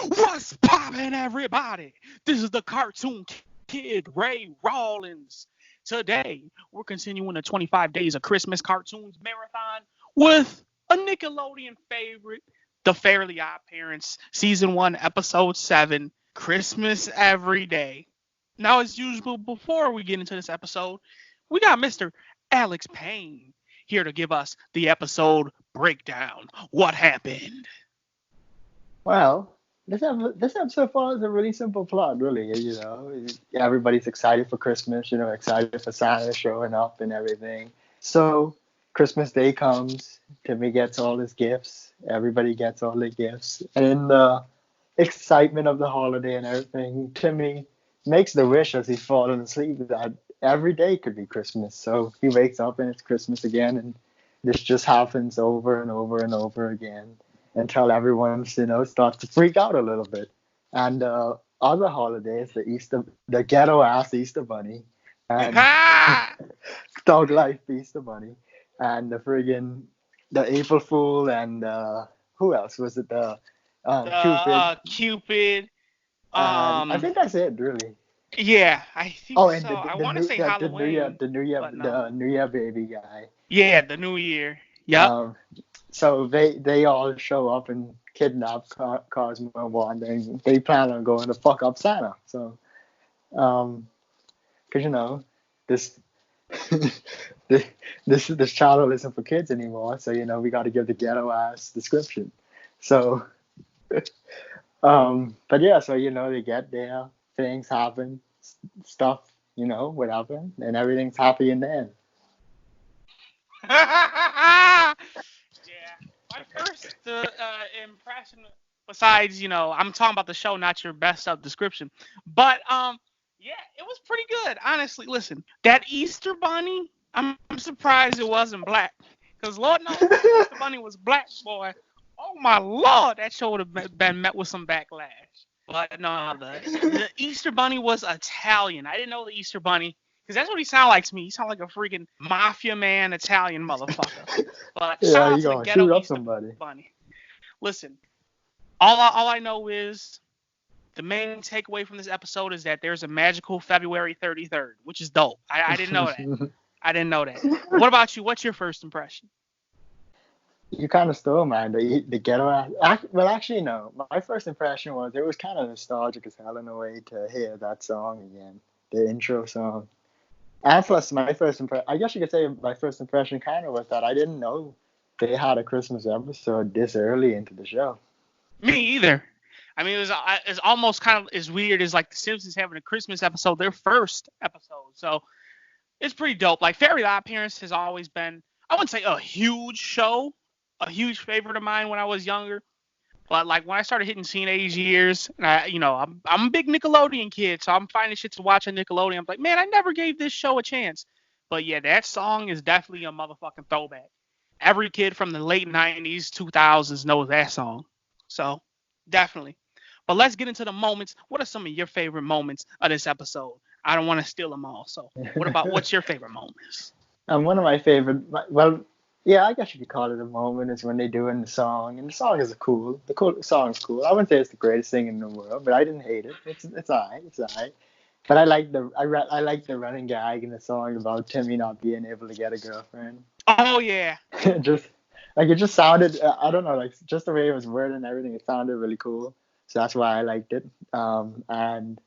What's poppin', everybody? This is the cartoon kid, Ray Rawlins. Today, we're continuing the 25 Days of Christmas Cartoons Marathon with a Nickelodeon favorite, The Fairly OddParents, Season 1, Episode 7, Christmas Every Day. Now, as usual, before we get into this episode, we got Mr. Alex Payne here to give us the episode breakdown. What happened? Well, this episode follows a really simple plot, really. Everybody's excited for Christmas, excited for Santa showing up and everything. So Christmas Day comes, Timmy gets all his gifts, everybody gets all the gifts, and in the excitement of the holiday and everything, Timmy makes the wish as he's falling asleep that every day could be Christmas. So he wakes up and it's Christmas again, and this just happens over and over and over again until everyone, starts to freak out a little bit. And other holidays, the ghetto ass Easter Bunny, and Dog Life Easter Bunny, and the April Fool, and who else was it? The Cupid. Cupid. I think that's it, really. Yeah, I think Oh, and so. I want to say Halloween. the New Year baby guy. Yeah, the New Year. Yep. So they all show up and kidnap Cosmo and Wanda, and they plan on going to fuck up Santa. So, because this this channel isn't for kids anymore, so we got to give the ghetto ass description. So, but yeah, so they get there, things happen, stuff whatever, and everything's happy in the end. Yeah, my first impression, besides I'm talking about the show, not your best up description, but yeah, it was pretty good, honestly. Listen, that Easter Bunny, I'm surprised it wasn't black, because Lord knows if the Easter Bunny was black, boy, oh my Lord, that show would have been met with some backlash. But no, the Easter Bunny was Italian. I didn't know the Easter Bunny, because that's what he sounded like to me. He sounded like a freaking mafia man, Italian motherfucker. But Yeah, shout out you to the gonna ghetto shoot up Easter somebody. Bunny. Listen, all I know is the main takeaway from this episode is that there's a magical February 33rd, which is dope. I didn't know that. I didn't know that. What about you? What's your first impression? You kind of stole mine. The ghetto ass. Well, actually, no. My first impression was it was kind of nostalgic as hell in a way to hear that song again, the intro song. And plus, my first impression, I guess you could say my first impression kind of was that I didn't know they had a Christmas episode this early into the show. Me either. I mean, it's almost kind of as weird as like The Simpsons having a Christmas episode, their first episode. So it's pretty dope. Like Fairly OddParents has always been, I wouldn't say a huge show, a huge favorite of mine when I was younger. But like when I started hitting teenage years, and I'm a big Nickelodeon kid, so I'm finding shit to watch on Nickelodeon. I'm like, man, I never gave this show a chance. But yeah, that song is definitely a motherfucking throwback. Every kid from the late 90s, 2000s knows that song. So definitely. But let's get into the moments. What are some of your favorite moments of this episode? I don't want to steal them all. So what's your favorite moments? And one of my favorite, well, yeah, I guess you could call it a moment, is when they do in the song. And the song is cool. The song is cool. I wouldn't say it's the greatest thing in the world, but I didn't hate it. It's alright. It's alright. But I like the running gag in the song about Timmy not being able to get a girlfriend. Oh yeah. It just sounded, I don't know, like just the way it was worded and everything, it sounded really cool. So that's why I liked it. And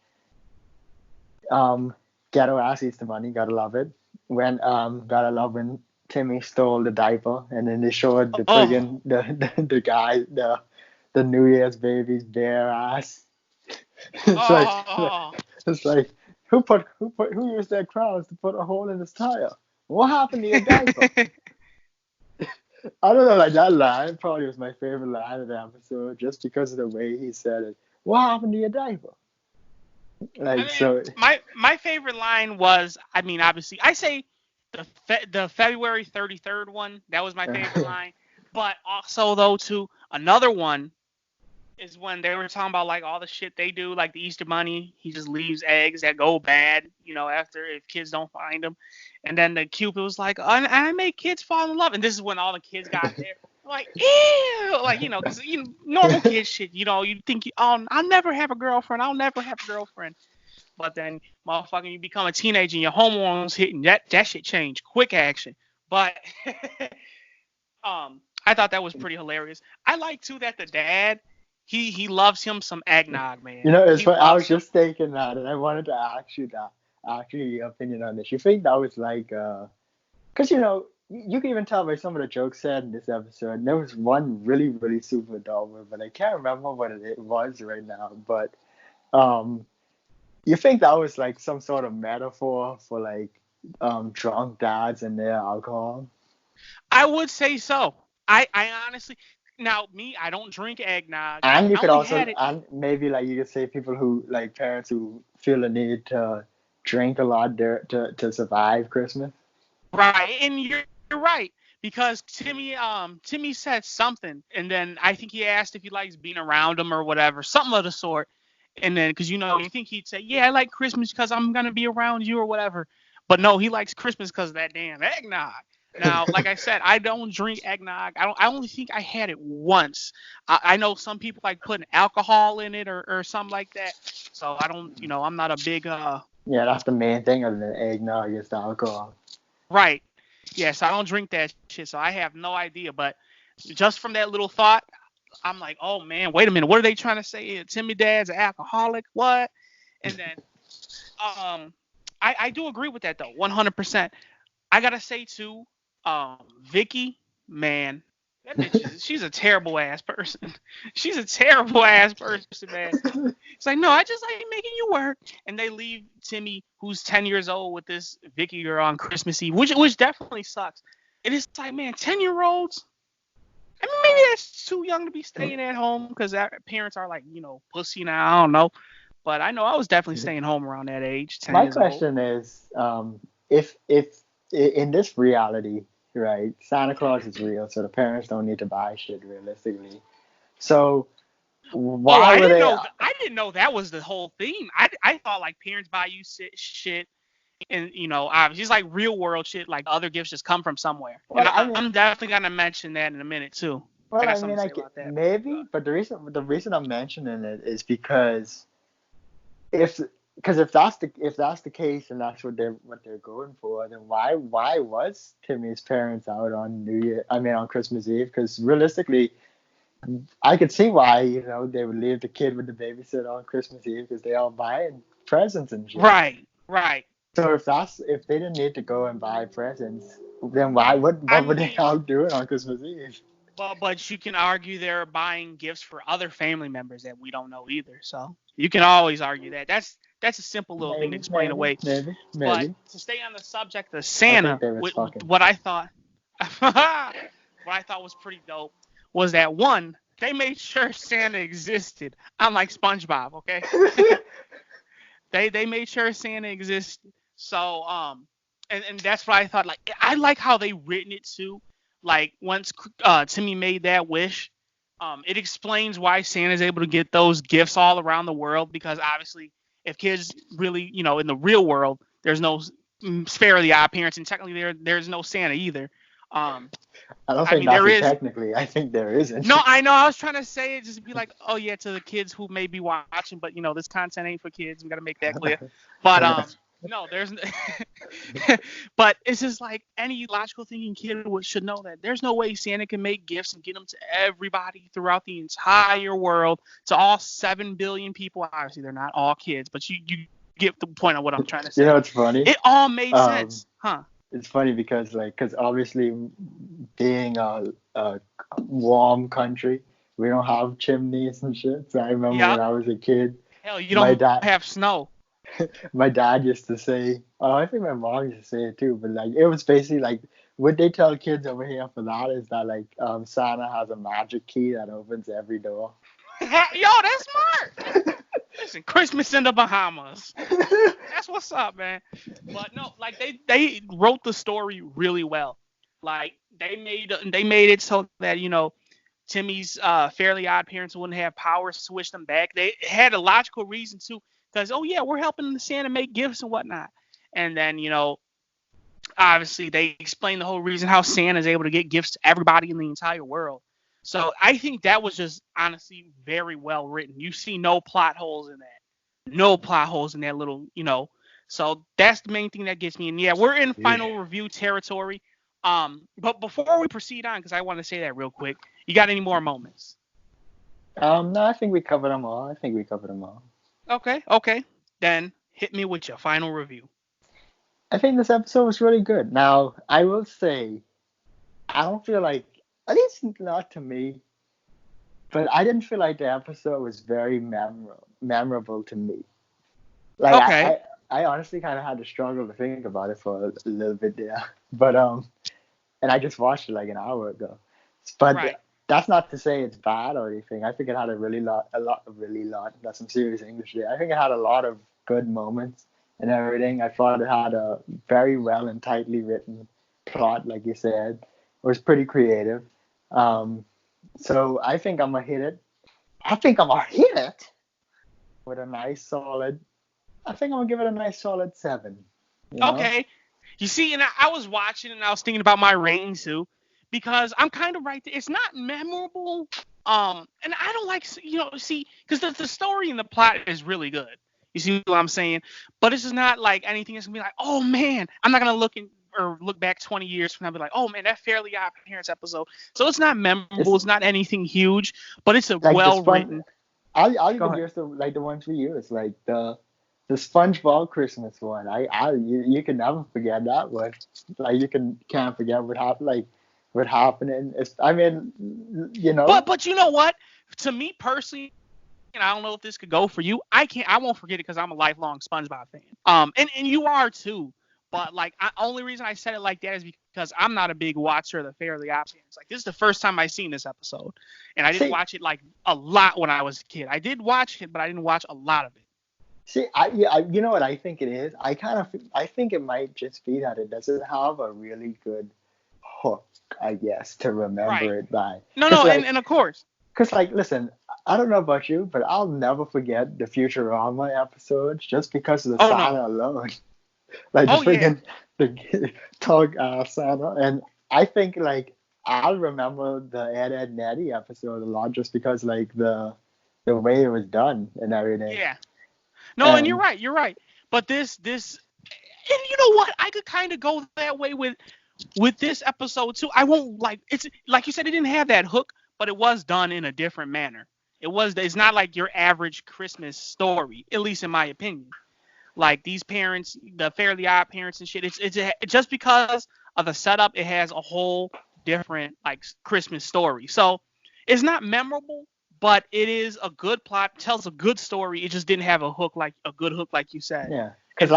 ghetto ass Easter Bunny, gotta love it. Gotta love when Timmy stole the diaper, and then they showed the friggin' the guy, the New Year's baby's bare ass. It's like who used their crowns to put a hole in his tire? What happened to your diaper? I don't know, like that line probably was my favorite line of the episode, just because of the way he said it. What happened to your diaper? My favorite line was, I mean, obviously, I say the February 33rd one. That was my favorite line. But also, though, too, another one is when they were talking about like all the shit they do, like the Easter Bunny. He just leaves eggs that go bad, after if kids don't find them. And then the Cupid was like, I make kids fall in love. And this is when all the kids got there. Like, ew, like, because normal kid shit, you think, oh, I'll never have a girlfriend, but then, motherfucker, you become a teenager and your hormones hitting, that shit changed, quick action. But, I thought that was pretty hilarious. I like too that the dad, he loves him some eggnog, man. It's He funny. I loves was him. just thinking that, and I wanted to ask you that, actually, your opinion on this. You think that was like, because you can even tell by some of the jokes said in this episode. And there was one really, really super dull one, but I can't remember what it was right now. But um, you think that was like some sort of metaphor for like drunk dads and their alcohol? I would say so. I honestly, now me, I don't drink eggnog. And you I could only also, had it. and maybe like you could say people who like parents who feel the need to drink a lot there to survive Christmas. Right, and you're right because Timmy said something, and then I think he asked if he likes being around him or whatever, something of the sort. And then because you think he'd say, yeah, I like Christmas because I'm gonna be around you or whatever, but no, he likes Christmas because of that damn eggnog. Now, like I said, I don't drink eggnog. I only think I had it once. I know some people like putting alcohol in it or something like that. So I don't, I'm not a big Yeah, that's the main thing of the eggnog is the alcohol. right. Yes, I don't drink that shit, so I have no idea. But just from that little thought, I'm like, oh man, wait a minute, what are they trying to say? Timmy Dad's an alcoholic? What? And then, I do agree with that though, 100%. I gotta say too, Vicky, man, that bitch she's a terrible ass person. She's a terrible ass person, man. It's like, no, I just like making you work. And they leave Timmy, who's 10 years old, with this Vicky girl on Christmas Eve, which definitely sucks. And it's like, man, 10-year-olds? I mean, maybe that's too young to be staying at home because parents are like, pussy now. I don't know. But I know I was definitely staying home around that age, 10 My years old. question is, if in this reality, right, Santa Claus is real, so the parents don't need to buy shit realistically. So Oh, why would they? I didn't know that was the whole theme. I thought like parents buy you shit, and obviously it's like real world shit. Like other gifts just come from somewhere. And Well, I mean, I'm definitely gonna mention that in a minute too. I well, got I something mean, to say like about that. maybe, but the reason I'm mentioning it is because if if that's the case and that's what they're going for, then why was Timmy's parents out on New Year? I mean, on Christmas Eve? Because realistically, I could see why they would leave the kid with the babysitter on Christmas Eve because they all buying presents and shit. Right, right. So if they didn't need to go and buy presents, then why I what were they mean, out doing on Christmas Eve? but you can argue they're buying gifts for other family members that we don't know either. So you can always argue that. That's a simple little thing to Maybe, explain maybe, away. maybe, But maybe. to stay on the subject of I think Santa, they was fucking. what I thought, what I thought was pretty dope was that one, they made sure Santa existed, unlike SpongeBob. Okay, they made sure Santa existed. So and that's what I thought. Like I like how they written it too. Like once Timmy made that wish, it explains why Santa's able to get those gifts all around the world because obviously if kids really in the real world there's no Fairly OddParents and technically there's no Santa either. I don't I think mean that's there it is. technically. I think there isn't. No, I know. I was trying to say it just to be like, oh yeah, to the kids who may be watching, but this content ain't for kids. We got to make that clear. But no, there's. But it's just like any logical thinking kid should know that there's no way Santa can make gifts and get them to everybody throughout the entire world, to all 7 billion people. Obviously, they're not all kids, but you get the point of what I'm trying to say. It's funny. It all made sense, huh? It's funny because obviously being a warm country, we don't have chimneys and shit. So I remember when Yep. I was a kid, Hell, you my don't dad have snow. my dad used to say, oh, I think my mom used to say it too, but like it was basically like what they tell kids over here for that is that like Santa has a magic key that opens every door. Yo, that's smart. Listen, Christmas in the Bahamas. That's what's up, man. But no, like they wrote the story really well. Like they made it so that Timmy's Fairly Odd Parents wouldn't have powers, switch them back. They had a logical reason too, because oh yeah, we're helping the Santa make gifts and whatnot. And then obviously they explain the whole reason how Santa is able to get gifts to everybody in the entire world. So I think that was just honestly very well written. You see no plot holes in that. No plot holes in that little, So that's the main thing that gets me. And yeah, we're in final review territory. But before we proceed on, because I want to say that real quick, you got any more moments? No, I think we covered them all. Okay. Then hit me with your final review. I think this episode was really good. Now, I will say, I don't feel like, at least not to me, but I didn't feel like the episode was very memorable to me. Like, Okay. I honestly kind of had to struggle to think about it for a little bit there. But, and I just watched it like an hour ago. But Right. that's not to say it's bad or anything. I think it had that's some serious English there. I think it had a lot of good moments and everything. I thought it had a very well and tightly written plot, like you said. It was pretty creative. So I think I'm gonna hit it. With a nice solid. I think I'm gonna give it a nice solid 7. Okay. You see, and I was watching and I was thinking about my rating too, because I'm kind of right there. It's not memorable. And I don't like, because the story and the plot is really good. You see what I'm saying? But this is not like anything that's gonna be like, oh man, I'm not gonna look back 20 years from now and be like, oh man, that Fairly OddParents episode. So it's not memorable. It's not anything huge, but it's a like well written. I'll even use the ones we use, like the SpongeBob Christmas one. You can never forget that one. Like can't forget what happened. Like what happened. But you know what? To me personally, and I don't know if this could go for you. I won't forget it because I'm a lifelong SpongeBob fan. And you are too. But like, only reason I said it like that is because I'm not a big watcher of the Fairly OddParents. Like, this is the first time I seen this episode, and I didn't watch it like a lot when I was a kid. I did watch it, but I didn't watch a lot of it. See, you know what I think it is? I think it might just be that it doesn't have a really good hook, I guess, to remember it by. No, and of course. Because, like, listen, I don't know about you, but I'll never forget the Futurama episodes just because of the Santa alone. Like, the freaking the tug Santa. And I think, like, I'll remember the Ed Nettie episode a lot just because, like, the way it was done and everything. Yeah. No, and you're right. But this, and you know what? I could kind of go that way with this episode too. I won't it's like you said, it didn't have that hook, but it was done in a different manner. It's not like your average Christmas story, at least in my opinion. Like these parents, the Fairly OddParents and shit. It's just because of the setup, it has a whole different like Christmas story. So it's not memorable, but it is a good plot, tells a good story. It just didn't have a good hook like you said. Yeah, because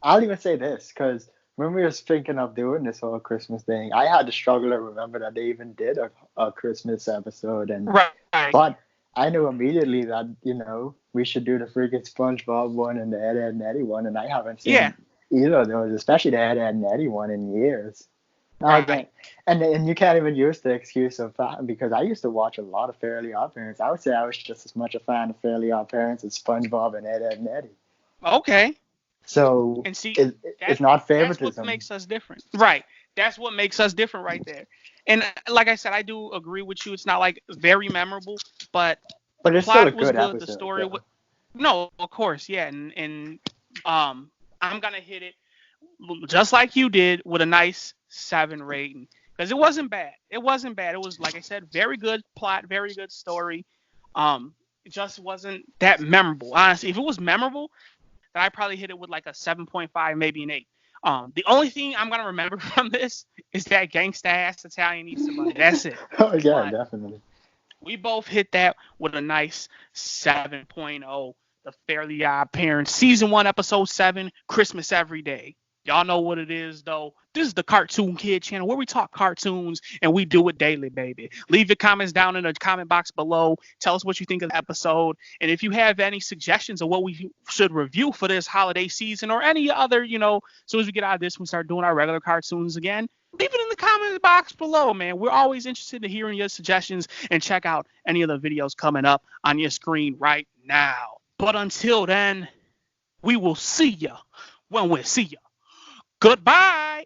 I'll even say this, because when we were thinking of doing this whole Christmas thing, I had to struggle to remember that they even did a Christmas episode, and but I knew immediately that we should do the freaking SpongeBob one and the Ed and Eddie one, and I haven't seen either of those, especially the Ed and Eddie one, in years. And you can't even use the excuse of fan, because I used to watch a lot of Fairly OddParents. I would say I was just as much a fan of Fairly OddParents as SpongeBob and Ed and Eddie. Okay. So and see, it's not favoritism. That's what makes us different. Right. That's what makes us different right there. And like I said, I do agree with you. It's not like very memorable, but it's still a good episode. The story no, of course, yeah. And I'm gonna hit it just like you did with a nice 7 rating, because it wasn't bad. It was, like I said, very good plot, very good story. It just wasn't that memorable. Honestly, if it was memorable, then I probably hit it with like a 7.5, maybe an 8. The only thing I'm gonna remember from this is that gangsta ass Italian Easter Bunny. That's it. Oh yeah, definitely. We both hit that with a nice 7.0. The Fairly OddParents season 1, episode 7, Christmas Every Day. Y'all know what it is, though. This is the Cartoon Kid channel where we talk cartoons and we do it daily, baby. Leave your comments down in the comment box below. Tell us what you think of the episode. And if you have any suggestions of what we should review for this holiday season or any other, as soon as we get out of this, we start doing our regular cartoons again, leave it in the comment box below, man. We're always interested in hearing your suggestions, and check out any of the videos coming up on your screen right now. But until then, we will see ya when we see ya. Goodbye.